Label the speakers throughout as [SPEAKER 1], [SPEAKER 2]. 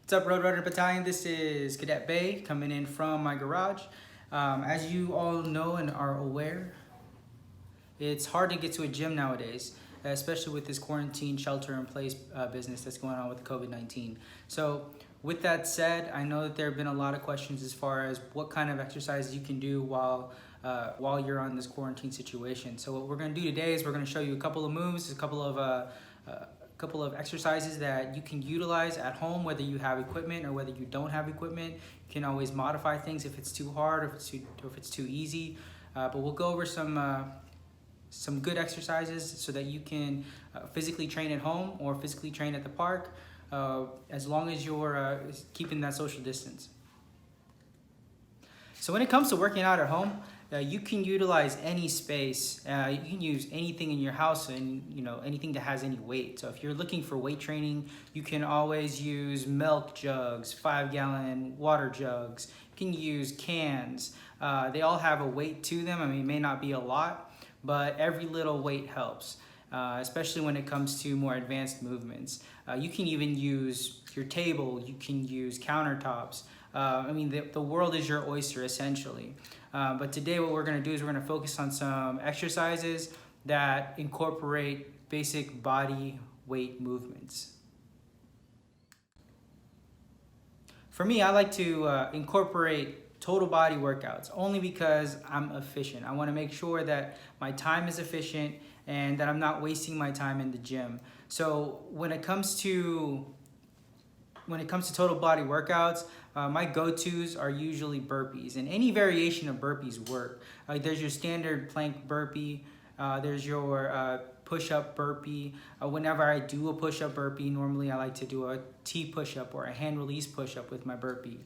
[SPEAKER 1] What's up, Roadrunner Battalion? This is Cadet Bay coming in from my garage. As you all know and are aware, it's hard to get to a gym nowadays, especially with this quarantine shelter-in-place business that's going on with COVID-19. So with that said, I know that there have been a lot of questions as far as what kind of exercises you can do while you're on this quarantine situation. So what we're going to do today is we're going to show you a couple of moves, a couple of exercises that you can utilize at home, whether you have equipment or whether you don't have equipment. You can always modify things if it's too hard or if it's too easy. But we'll go over some good exercises so that you can physically train at home or physically train at the park, as long as you're keeping that social distance. So when it comes to working out at home, you can utilize any space. You can use anything in your house and anything that has any weight. So if you're looking for weight training, you can always use milk jugs, 5-gallon water jugs. You can use cans. They all have a weight to them. I mean, it may not be a lot, but every little weight helps, especially when it comes to more advanced movements. You can even use your table. You can use countertops. I mean, the world is your oyster, essentially. But today what we're going to do is we're going to focus on some exercises that incorporate basic body weight movements. For me, I like to incorporate total body workouts only because I'm efficient. I want to make sure that my time is efficient and that I'm not wasting my time in the gym. So when it comes to total body workouts, my go-tos are usually burpees, and any variation of burpees work. There's your standard plank burpee, there's your push-up burpee. Whenever I do a push-up burpee, normally I like to do a T push-up or a hand release push-up with my burpee.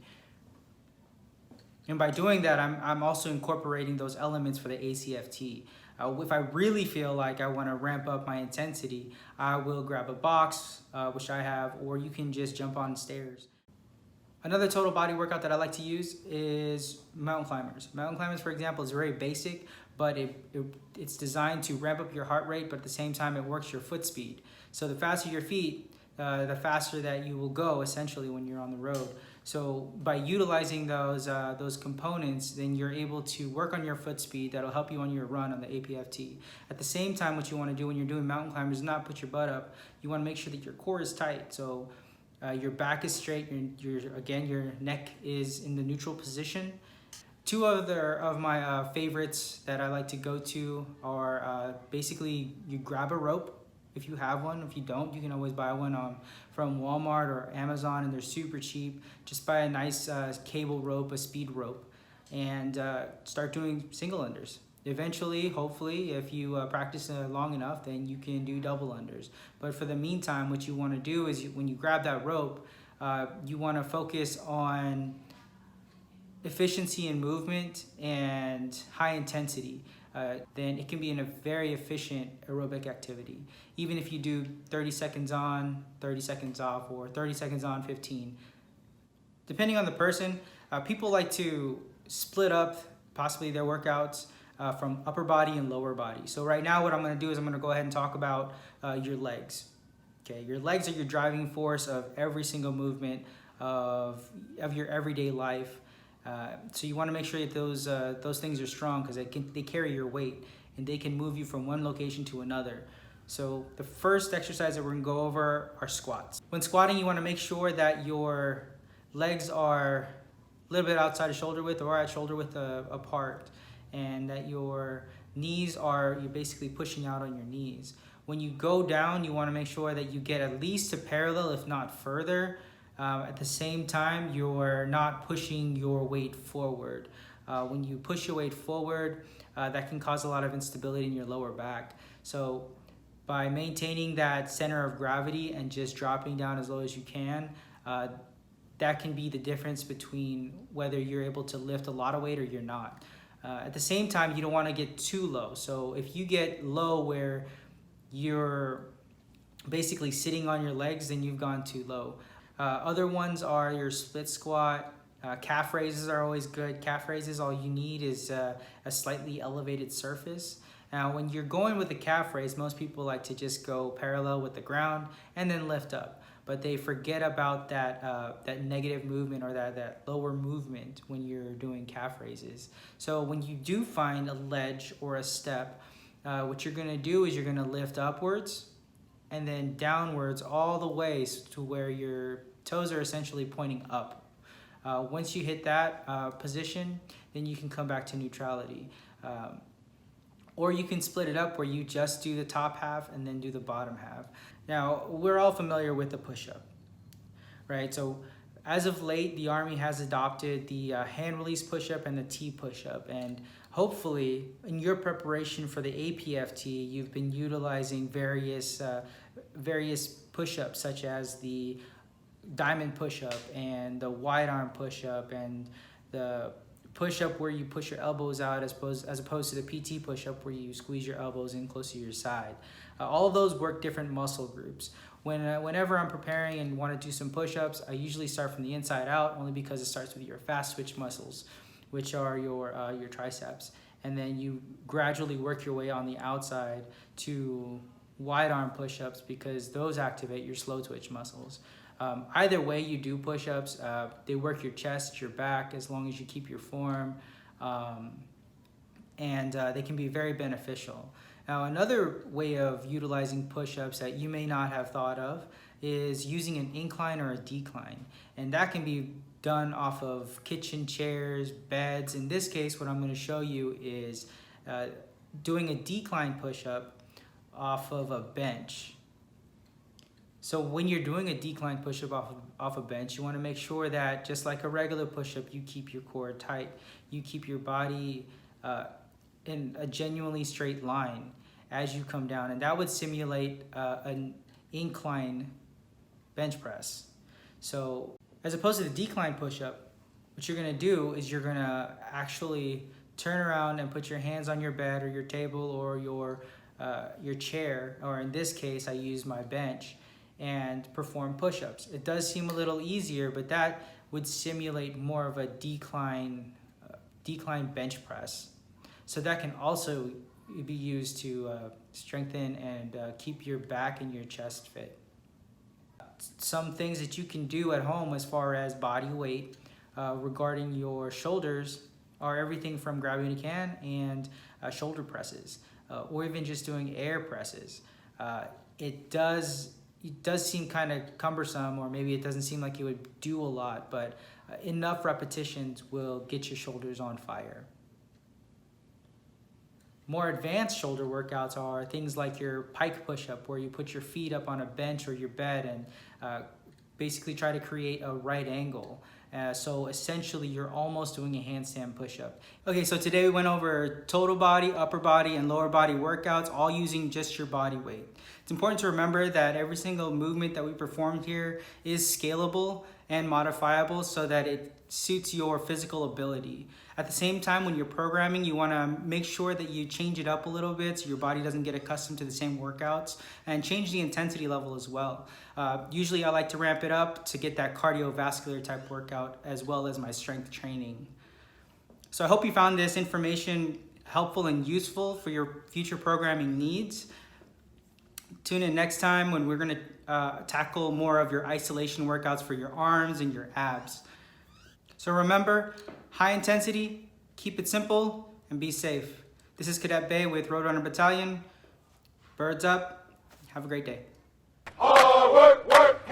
[SPEAKER 1] And by doing that, I'm also incorporating those elements for the ACFT. If I really feel like I want to ramp up my intensity, I will grab a box, which I have, or you can just jump on stairs. Another total body workout that I like to use is mountain climbers. Mountain climbers, for example, is very basic, but it's designed to ramp up your heart rate, but at the same time it works your foot speed. So the faster your feet, the faster that you will go, essentially, when you're on the road. So by utilizing those components, then you're able to work on your foot speed. That'll help you on your run on the APFT. At the same time, what you want to do when you're doing mountain climbers is not put your butt up. You want to make sure that your core is tight. So your back is straight. Your neck is in the neutral position. Two other of my favorites that I like to go to are basically you grab a rope. If you have one, if you don't, you can always buy one from Walmart or Amazon, and they're super cheap. Just buy a nice cable rope, a speed rope, and start doing single unders. Eventually, hopefully, if you practice long enough, then you can do double unders. But for the meantime, what you want to do is when you grab that rope, you want to focus on efficiency in movement and high intensity. Then it can be a very efficient aerobic activity. Even if you do 30 seconds on, 30 seconds off, or 30 seconds on, 15. Depending on the person, people like to split up possibly their workouts from upper body and lower body. So right now what I'm going to do is I'm going to go ahead and talk about your legs. Okay, your legs are your driving force of every single movement of your everyday life. So you want to make sure that those things are strong because they carry your weight and they can move you from one location to another. So the first exercise that we're going to go over are squats. When squatting, you want to make sure that your legs are a little bit outside of shoulder width or at shoulder width apart, and that your knees you're basically pushing out on your knees. When you go down, you want to make sure that you get at least to parallel, if not further. At the same time, you're not pushing your weight forward. When you push your weight forward, that can cause a lot of instability in your lower back. So by maintaining that center of gravity and just dropping down as low as you can, that can be the difference between whether you're able to lift a lot of weight or you're not. At the same time, you don't want to get too low. So if you get low where you're basically sitting on your legs, then you've gone too low. Other ones are your split squat. Calf raises are always good. Calf raises, all you need is a slightly elevated surface. Now, when you're going with the calf raise, most people like to just go parallel with the ground and then lift up. but they forget about that negative movement or that lower movement when you're doing calf raises. So when you do find a ledge or a step, what you're gonna do is you're gonna lift upwards and then downwards all the way to where your toes are essentially pointing up. Once you hit that position, then you can come back to neutrality. Or you can split it up where you just do the top half and then do the bottom half. Now, we're all familiar with the push-up, right? So as of late, the Army has adopted the hand release push-up and the T push-up. And hopefully, in your preparation for the APFT, you've been utilizing various push-ups, such as the diamond push-up and the wide arm push-up and the push-up where you push your elbows out as opposed to the PT push-up where you squeeze your elbows in close to your side. All of those work different muscle groups. Whenever I'm preparing and want to do some push-ups, I usually start from the inside out, only because it starts with your fast twitch muscles, which are your triceps. And then you gradually work your way on the outside to wide arm push-ups, because those activate your slow twitch muscles. Either way you do push-ups, they work your chest, your back, as long as you keep your form, and they can be very beneficial. Now, another way of utilizing push-ups that you may not have thought of is using an incline or a decline, and that can be done off of kitchen chairs, beds. In this case, what I'm going to show you is doing a decline push-up off of a bench. So when you're doing a decline push-up off a bench, you want to make sure that, just like a regular push-up, you keep your core tight. You keep your body in a genuinely straight line as you come down, and that would simulate an incline bench press. So as opposed to the decline push-up, what you're going to do is you're going to actually turn around and put your hands on your bed or your table or your chair, or in this case, I use my bench, and perform push-ups. It does seem a little easier, but that would simulate more of a decline bench press. So that can also be used to strengthen and keep your back and your chest fit. Some things that you can do at home as far as body weight regarding your shoulders are everything from grabbing a can and shoulder presses, or even just doing air presses. It does seem kind of cumbersome, or maybe it doesn't seem like it would do a lot, but enough repetitions will get your shoulders on fire. More advanced shoulder workouts are things like your pike push-up, where you put your feet up on a bench or your bed and basically try to create a right angle. So essentially, you're almost doing a handstand push-up. Okay, so today we went over total body, upper body, and lower body workouts, all using just your body weight. It's important to remember that every single movement that we performed here is scalable and modifiable so that it suits your physical ability. At the same time, when you're programming, you want to make sure that you change it up a little bit so your body doesn't get accustomed to the same workouts, and change the intensity level as well. Usually I like to ramp it up to get that cardiovascular type workout as well as my strength training. So I hope you found this information helpful and useful for your future programming needs. Tune in next time when we're going to tackle more of your isolation workouts for your arms and your abs. So remember, high intensity, keep it simple, and be safe. This is Cadet Bay with Roadrunner Battalion. Birds up. Have a great day.
[SPEAKER 2] Hard work, work.